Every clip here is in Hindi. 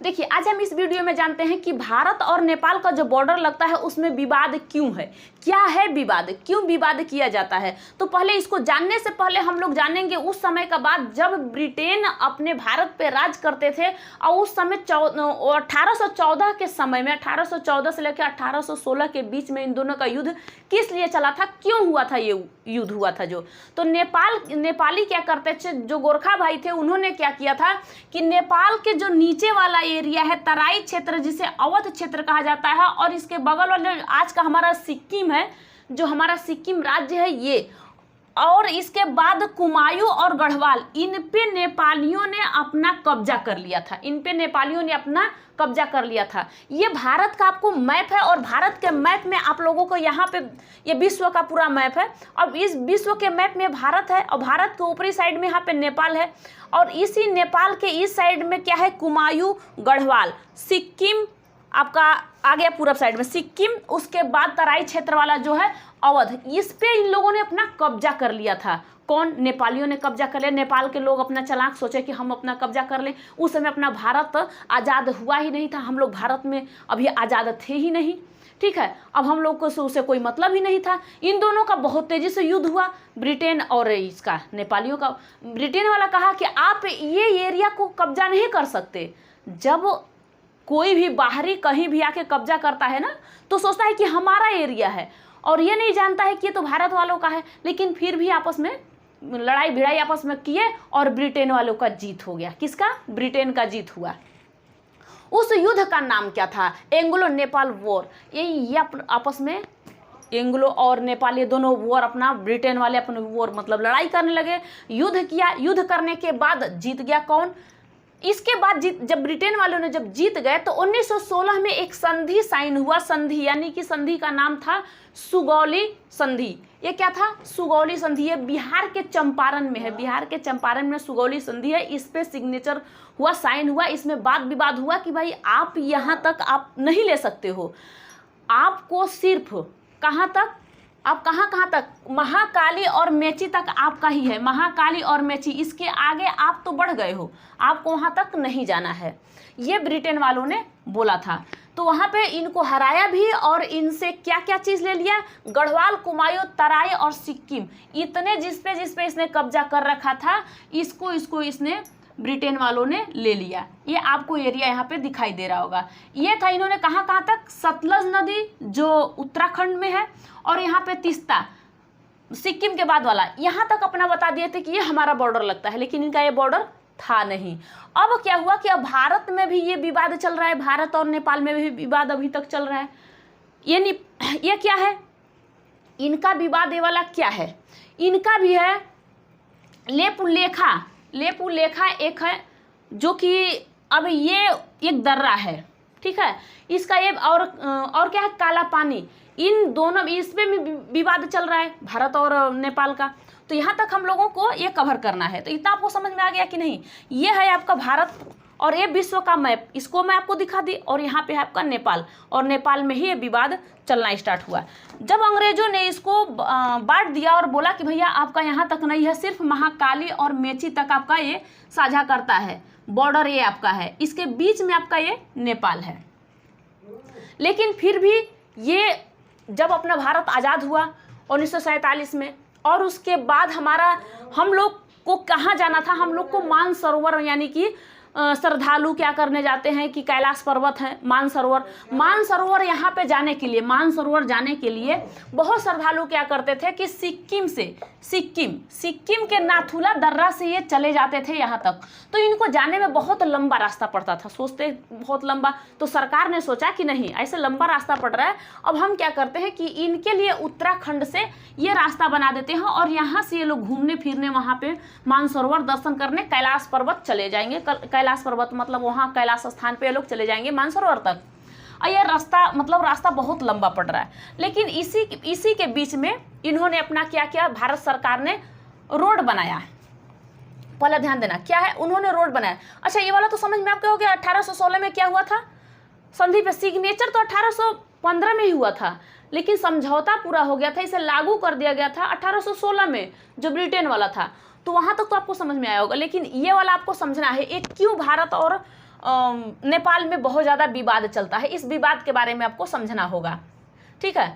देखिए आज हम इस वीडियो में जानते हैं कि भारत और नेपाल का जो बॉर्डर लगता है उसमें विवाद क्यों है, क्या है विवाद, क्यों विवाद किया जाता है। तो पहले इसको जानने से पहले हम लोग जानेंगे उस समय का बात जब ब्रिटेन अपने भारत पे राज करते थे और उस समय 1814 के समय में 1814 से लेकर 1816 के बीच में इन दोनों का युद्ध किस लिए चला था, क्यों हुआ था, ये युद्ध हुआ था जो। तो नेपाली क्या करते थे, जो गोरखा भाई थे उन्होंने क्या किया था कि नेपाल के जो नीचे वाला एरिया है तराई क्षेत्र जिसे अवध क्षेत्र कहा जाता है और इसके बगल वाले आज का हमारा सिक्किम है, जो हमारा सिक्किम राज्य है ये, और इसके बाद कुमायूं और गढ़वाल, इन पे नेपालियों ने अपना कब्जा कर लिया था, इन पे नेपालियों ने अपना कब्जा कर लिया था। ये भारत का आपको मैप है और भारत के मैप में आप लोगों को यहाँ पे ये विश्व का पूरा मैप है। अब इस विश्व के मैप में भारत है और भारत के ऊपरी साइड में यहाँ पे नेपाल है और इसी नेपाल के इस साइड में क्या है, कुमायूं गढ़वाल, सिक्किम आपका आ गया पूरब साइड में सिक्किम, उसके बाद तराई क्षेत्र वाला जो है अवध, इस पे इन लोगों ने अपना कब्जा कर लिया था। कौन, नेपालियों ने कब्जा कर लिया। नेपाल के लोग अपना चालाक सोचे कि हम अपना कब्जा कर लें। उस समय अपना भारत आज़ाद हुआ ही नहीं था, हम लोग भारत में अभी आज़ाद थे ही नहीं, ठीक है। अब हम लोग को उससे कोई मतलब ही नहीं था। इन दोनों का बहुत तेज़ी से युद्ध हुआ, ब्रिटेन और इसका नेपालियों का। ब्रिटेन वाला कहा कि आप ये एरिया को कब्जा नहीं कर सकते। जब कोई भी बाहरी कहीं भी आके कब्जा करता है ना तो सोचता है कि हमारा एरिया है और ये नहीं जानता है कि ये तो भारत वालों का है। लेकिन फिर भी आपस में लड़ाई भिड़ाई आपस में किए और ब्रिटेन वालों का जीत हो गया। किसका? ब्रिटेन का जीत हुआ। उस युद्ध का नाम क्या था? Anglo Nepal war. ये आपस में एंग्लो और नेपाल ये दोनों वॉर अपना, ब्रिटेन वाले अपने वॉर मतलब लड़ाई करने लगे, युद्ध किया। युद्ध करने के बाद जीत गया कौन? इसके बाद जब ब्रिटेन वालों ने जब जीत गए तो 1916 में एक संधि साइन हुआ। संधि यानी कि संधि का नाम था सुगौली संधि। ये क्या था? सुगौली संधि। ये बिहार के चंपारण में है, बिहार के चंपारण में सुगौली संधि है। इस पे सिग्नेचर हुआ, साइन हुआ। इसमें वाद विवाद हुआ कि भाई आप यहाँ तक आप नहीं ले सकते हो, आपको सिर्फ कहाँ तक, अब कहाँ तक, महाकाली और मेची तक आपका ही है। महाकाली और मेची, इसके आगे आप तो बढ़ गए हो, आपको वहाँ तक नहीं जाना है, ये ब्रिटेन वालों ने बोला था। तो वहाँ पे इनको हराया भी और इनसे क्या क्या चीज़ ले लिया? गढ़वाल, कुमायूं, तराई और सिक्किम, इतने जिस पे इसने कब्जा कर रखा था इसको इसने ब्रिटेन वालों ने ले लिया। ये आपको एरिया यहाँ पे दिखाई दे रहा होगा। ये था, इन्होंने कहाँ तक? सतलज नदी जो उत्तराखंड में है और यहाँ पे तीस्ता सिक्किम के बाद वाला, यहाँ तक अपना बता दिए थे कि ये हमारा बॉर्डर लगता है, लेकिन इनका ये बॉर्डर था नहीं। अब क्या हुआ कि अब भारत में भी ये विवाद चल रहा है, भारत और नेपाल में भी विवाद अभी तक चल रहा है। ये क्या है इनका विवाद? ये वाला क्या है? इनका भी है लेपुलेखा एक है जो कि अब ये एक दर्रा है, ठीक है। इसका ये और क्या है? काला पानी। इन दोनों इस पे भी विवाद चल रहा है भारत और नेपाल का। तो यहाँ तक हम लोगों को ये कवर करना है। तो इतना आपको समझ में आ गया कि नहीं? ये है आपका भारत और ये विश्व का मैप, इसको मैं आपको दिखा दी। और यहाँ पे है आपका नेपाल और नेपाल में ही ये विवाद चलना स्टार्ट हुआ। जब अंग्रेजों ने इसको बांट दिया और बोला कि भैया आपका यहाँ तक नहीं है, सिर्फ महाकाली और मेची तक आपका ये साझा करता है, बॉर्डर ये आपका है, इसके बीच में आपका ये नेपाल है। लेकिन फिर भी ये जब अपना भारत आज़ाद हुआ 1947 में और उसके बाद हम लोग को कहाँ जाना था? हम लोग को मानसरोवर, यानी कि श्रद्धालु क्या करने जाते हैं कि कैलाश पर्वत है, मानसरोवर यहाँ पे जाने के लिए, मानसरोवर जाने के लिए बहुत श्रद्धालु क्या करते थे कि सिक्किम के नाथुला दर्रा से ये चले जाते थे यहाँ तक। तो इनको जाने में बहुत लंबा रास्ता पड़ता था, सोचते बहुत लंबा। तो सरकार ने सोचा कि नहीं, ऐसे लंबा रास्ता पड़ रहा है, अब हम क्या करते हैं कि इनके लिए उत्तराखंड से ये रास्ता बना देते हैं और यहाँ से ये लोग घूमने फिरने वहाँ पे मानसरोवर दर्शन करने कैलाश पर्वत चले जाएंगे। कैलाश पर्वत मतलब वहाँ कैलाश स्थान पे लोग चले जाएंगे मानसरोवर तक। और यह रास्ता बहुत लंबा पड़ रहा है। लेकिन इसी के बीच में इन्होंने अपना क्या किया? भारत सरकार ने रोड बनाया। पहले ध्यान देना क्या है, उन्होंने रोड बनाया। अच्छा, ये वाला तो समझ में आपको हो गया। 1816 में क्या हुआ था? संधि पे सिग्नेचर तो 1815 में ही हुआ था, लेकिन समझौता पूरा हो गया था, इसे लागू कर दिया गया था 1816 में, जो ब्रिटेन वाला था। तो वहाँ तक तो आपको समझ में आया होगा। लेकिन ये वाला आपको समझना है, एक क्यों भारत और नेपाल में बहुत ज़्यादा विवाद चलता है। इस विवाद के बारे में आपको समझना होगा, ठीक है,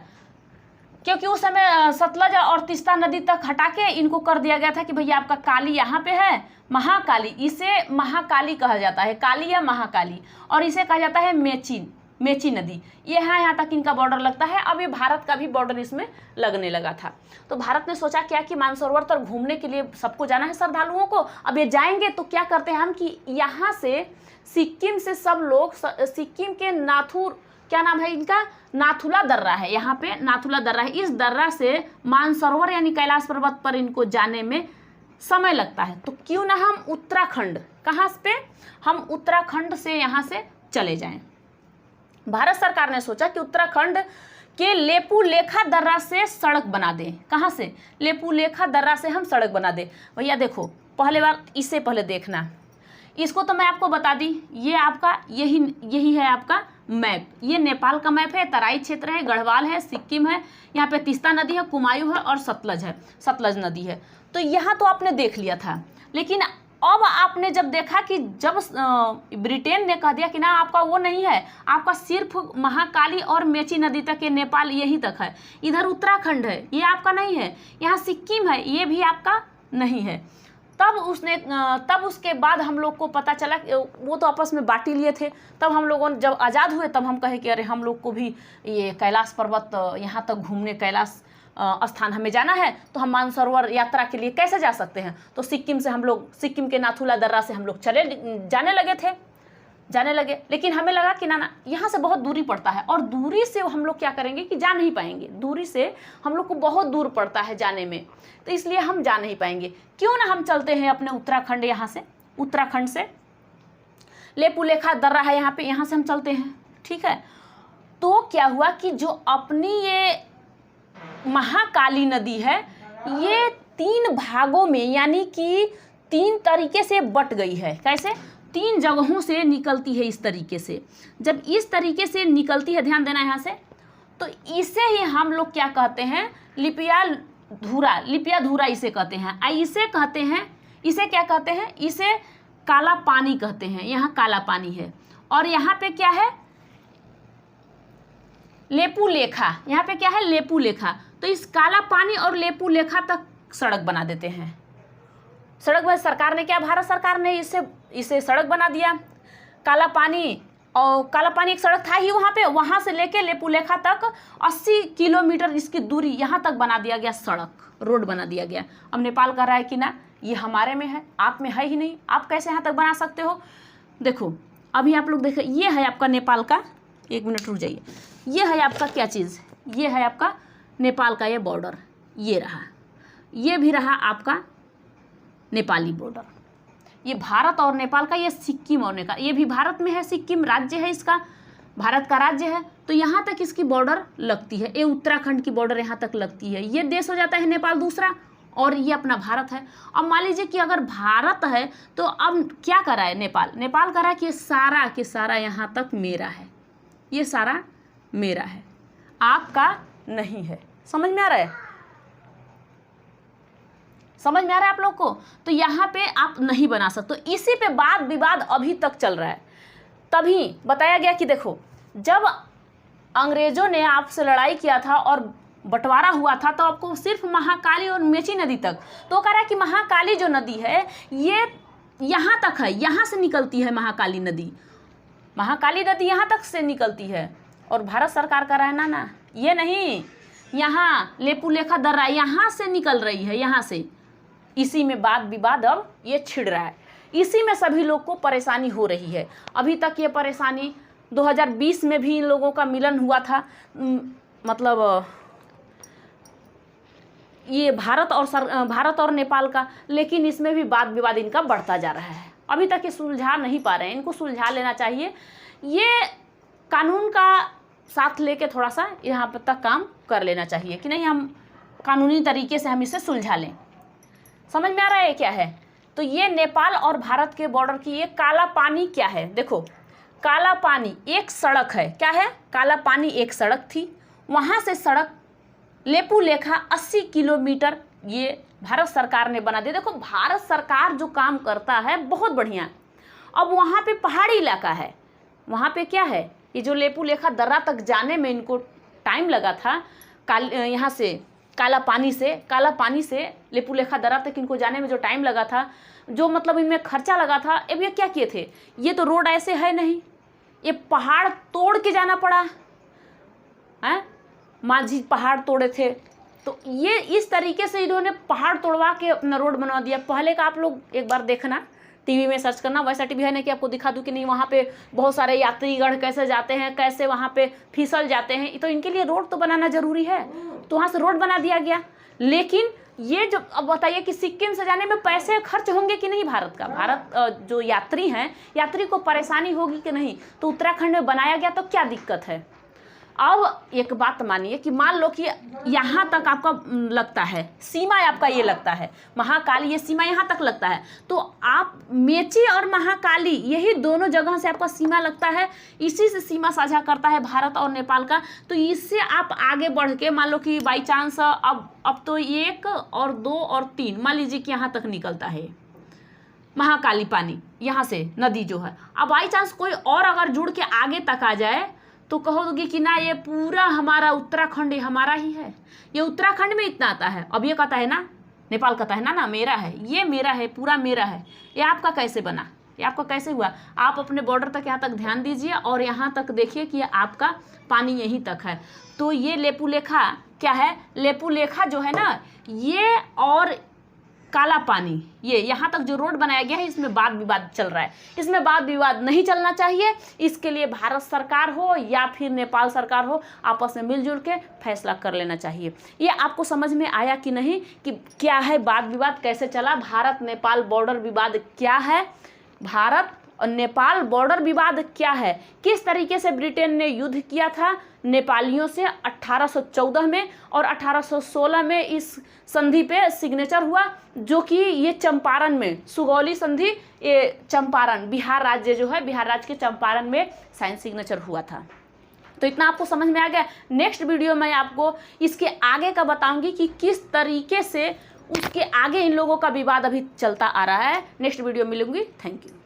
क्योंकि उस समय सतलज और तीस्ता नदी तक हटा के इनको कर दिया गया था कि भैया आपका काली यहाँ पे है, महाकाली, इसे महाकाली कहा जाता है, काली या महाकाली, और इसे कहा जाता है मेची नदी। ये यहाँ तक इनका बॉर्डर लगता है। अब ये भारत का भी बॉर्डर इसमें लगने लगा था। तो भारत ने सोचा क्या कि मानसरोवर तक घूमने के लिए सबको जाना है श्रद्धालुओं को। अब ये जाएंगे तो क्या करते हैं हम कि यहाँ से सिक्किम से सब लोग, सिक्किम के नाथुर, क्या नाम है इनका, नाथुला दर्रा है, यहाँ पे नाथुला दर्रा है, इस दर्रा से मानसरोवर यानी कैलाश पर्वत पर इनको जाने में समय लगता है। तो क्यों ना हम उत्तराखंड, कहाँ पे, हम उत्तराखंड से यहाँ से चले जाएं। भारत सरकार ने सोचा कि उत्तराखंड के लेपू-लेखा दर्रा से सड़क बना दें। कहाँ से, लेपू-लेखा दर्रा से हम सड़क बना दें। भैया देखो, पहले बार इससे पहले देखना, इसको तो मैं आपको बता दी, ये आपका यही है आपका मैप, ये नेपाल का मैप है, तराई क्षेत्र है, गढ़वाल है, सिक्किम है, यहाँ पे तीस्ता नदी है, कुमायूं है और सतलज है, सतलज नदी है। तो यहाँ तो आपने देख लिया था, लेकिन अब आपने जब देखा कि जब ब्रिटेन ने कह दिया कि ना आपका वो नहीं है, आपका सिर्फ महाकाली और मेची नदी तक, ये नेपाल यहीं तक है, इधर उत्तराखंड है, ये आपका नहीं है, यहाँ सिक्किम है, ये भी आपका नहीं है, तब उसके बाद हम लोग को पता चला, वो तो आपस में बांट लिए थे। तब हम लोगों ने जब आज़ाद हुए तब हम कहे कि अरे हम लोग को भी ये कैलाश पर्वत यहाँ तक घूमने, कैलाश स्थान हमें जाना है, तो हम मानसरोवर यात्रा के लिए कैसे जा सकते हैं। तो सिक्किम से हम लोग, सिक्किम के नाथुला दर्रा से हम लोग जाने लगे, लेकिन हमें लगा कि ना यहाँ से बहुत दूरी पड़ता है, और दूरी से हम लोग क्या करेंगे कि जा नहीं पाएंगे, दूरी से हम लोग को बहुत दूर पड़ता है जाने में, तो इसलिए हम जा नहीं पाएंगे। क्यों ना हम चलते हैं अपने उत्तराखंड, यहाँ से, उत्तराखंड से लेपू-लेखा दर्रा है यहाँ पे, यहाँ से हम चलते हैं, ठीक है। तो क्या हुआ कि जो अपनी ये महाकाली नदी है, ये 3 भागों में, यानी कि 3 तरीके से बट गई है। कैसे, 3 जगहों से निकलती है इस तरीके से। जब इस तरीके से निकलती है, ध्यान देना यहाँ से, तो इसे ही हम लोग क्या कहते हैं, लिपिया धुरा इसे कहते हैं। इसे कहते हैं, इसे क्या कहते हैं, इसे काला पानी कहते हैं। यहाँ काला पानी है, और यहाँ पे क्या है, लेपू-लेखा, यहाँ पे क्या है, लेपू-लेखा। तो इस काला पानी और लेपू-लेखा तक सड़क बना देते हैं। सड़क में सरकार ने क्या, भारत सरकार ने इसे सड़क बना दिया। काला पानी एक सड़क था ही वहाँ पे, वहाँ से लेके लेपू-लेखा तक 80 किलोमीटर इसकी दूरी यहाँ तक बना दिया गया, सड़क, रोड बना दिया गया। अब नेपाल कह रहा है कि ना ये हमारे में है, आप में है ही नहीं, आप कैसे यहाँ तक बना सकते हो। देखो अभी आप लोग देखो, ये है आपका नेपाल का, 1 मिनट रुक जाइए, ये है आपका क्या चीज़, ये है आपका नेपाल का ये बॉर्डर, ये रहा, ये भी रहा आपका नेपाली बॉर्डर। ये भारत और नेपाल का, ये सिक्किम और नेपाल, ये भी भारत में है, सिक्किम राज्य है इसका, भारत का राज्य है। तो यहाँ तक इसकी बॉर्डर लगती है, ये उत्तराखंड की बॉर्डर यहाँ तक लगती है। ये देश हो जाता है नेपाल दूसरा, और ये अपना भारत है। अब मान लीजिए कि अगर भारत है तो अब क्या करा है नेपाल करा कि ये सारा के सारा यहाँ तक मेरा है, ये सारा मेरा है, आपका नहीं है। समझ में आ रहा है, समझ में आ रहा है आप लोग को। तो यहाँ पे आप नहीं बना सकते। तो इसी पे वाद विवाद अभी तक चल रहा है। तभी बताया गया कि देखो, जब अंग्रेजों ने आपसे लड़ाई किया था और बंटवारा हुआ था, तो आपको सिर्फ महाकाली और मेची नदी तक, तो कह रहा है कि महाकाली जो नदी है ये यहाँ तक है, यहाँ से निकलती है महाकाली नदी यहाँ तक से निकलती है। और भारत सरकार कह रहा है ना ये नहीं, यहाँ लेपू-लेखा दर्रा यहाँ से निकल रही है, यहाँ से। इसी में वाद विवाद अब ये छिड़ रहा है, इसी में सभी लोग को परेशानी हो रही है। अभी तक ये परेशानी 2020 में भी इन लोगों का मिलन हुआ था, मतलब ये भारत और नेपाल का, लेकिन इसमें भी वाद विवाद इनका बढ़ता जा रहा है। अभी तक ये सुलझा नहीं पा रहे हैं, इनको सुलझा लेना चाहिए। ये कानून का साथ लेके थोड़ा सा यहाँ पर तक काम कर लेना चाहिए कि नहीं, हम कानूनी तरीके से हम इसे सुलझा लें। समझ में आ रहा है क्या है। तो ये नेपाल और भारत के बॉर्डर की ये काला पानी क्या है, देखो काला पानी एक सड़क है, क्या है, काला पानी एक सड़क थी, वहाँ से सड़क लेपू-लेखा 80 किलोमीटर ये भारत सरकार ने बना दिया। देखो भारत सरकार जो काम करता है बहुत बढ़िया। अब वहाँ पे पहाड़ी इलाका है, वहाँ पे क्या है, ये जो लेपुलेखा दर्रा तक जाने में इनको टाइम लगा था, यहाँ से काला पानी से लेपुलेखा दर्रा तक इनको जाने में जो टाइम लगा था, जो मतलब इनमें खर्चा लगा था, अब ये क्या किए थे, ये तो रोड ऐसे है नहीं, ये पहाड़ तोड़ के जाना पड़ा है, माझी पहाड़ तोड़े थे, तो ये इस तरीके से इन्होंने पहाड़ तोड़वा के अपना रोड बनवा दिया। पहले का आप लोग एक बार देखना, टीवी में सर्च करना, वैसा टीवी है ना कि आपको दिखा दूँ कि नहीं, वहाँ पे बहुत सारे यात्रीगण कैसे जाते हैं, कैसे वहाँ पे फिसल जाते हैं, तो इनके लिए रोड तो बनाना जरूरी है, तो वहाँ से रोड बना दिया गया। लेकिन ये जो अब बताइए कि सिक्किम से जाने में पैसे खर्च होंगे कि नहीं भारत जो यात्री हैं, यात्री को परेशानी होगी कि नहीं, तो उत्तराखंड में बनाया गया, तो क्या दिक्कत है। अब एक बात मानिए कि मान लो कि यहाँ तक आपका लगता है, सीमा आपका ये लगता है महाकाली, ये सीमा यहाँ तक लगता है, तो आप मेची और महाकाली यही दोनों जगह से आपका सीमा लगता है, इसी से सीमा साझा करता है भारत और नेपाल का। तो इससे आप आगे बढ़ के मान लो कि बाई चांस अब तो 1 और 2 और 3 मान लीजिए कि यहाँ तक निकलता है महाकाली पानी, यहाँ से नदी जो है, अब बाई चांस कोई और अगर जुड़ के आगे तक आ जाए तो कहोगे कि ना ये पूरा हमारा उत्तराखंड हमारा ही है, ये उत्तराखंड में इतना आता है। अब ये कहता है ना, नेपाल कहता है ना मेरा है, ये मेरा है, पूरा मेरा है, ये आपका कैसे बना, ये आपका कैसे हुआ। आप अपने बॉर्डर तक यहाँ तक ध्यान दीजिए और यहाँ तक देखिए कि आपका पानी यहीं तक है। तो ये लेपुलेखा क्या है, लेपुलेखा जो है ना, ये और काला पानी, ये यहाँ तक जो रोड बनाया गया है, इसमें वाद विवाद चल रहा है, इसमें वाद विवाद नहीं चलना चाहिए। इसके लिए भारत सरकार हो या फिर नेपाल सरकार हो, आपस में मिलजुल के फैसला कर लेना चाहिए। ये आपको समझ में आया कि नहीं कि क्या है वाद विवाद, कैसे चला, भारत नेपाल बॉर्डर विवाद क्या है, भारत और नेपाल बॉर्डर विवाद क्या है, किस तरीके से ब्रिटेन ने युद्ध किया था नेपालियों से 1814 में और 1816 में इस संधि पे सिग्नेचर हुआ, जो कि ये चंपारण में सुगौली संधि, ये चंपारण बिहार राज्य जो है, बिहार राज्य के चंपारण में साइन सिग्नेचर हुआ था। तो इतना आपको समझ में आ गया। नेक्स्ट वीडियो में आपको इसके आगे का बताऊंगी कि किस तरीके से उसके आगे इन लोगों का विवाद अभी चलता आ रहा है। नेक्स्ट वीडियो मिलूंगी। Thank you.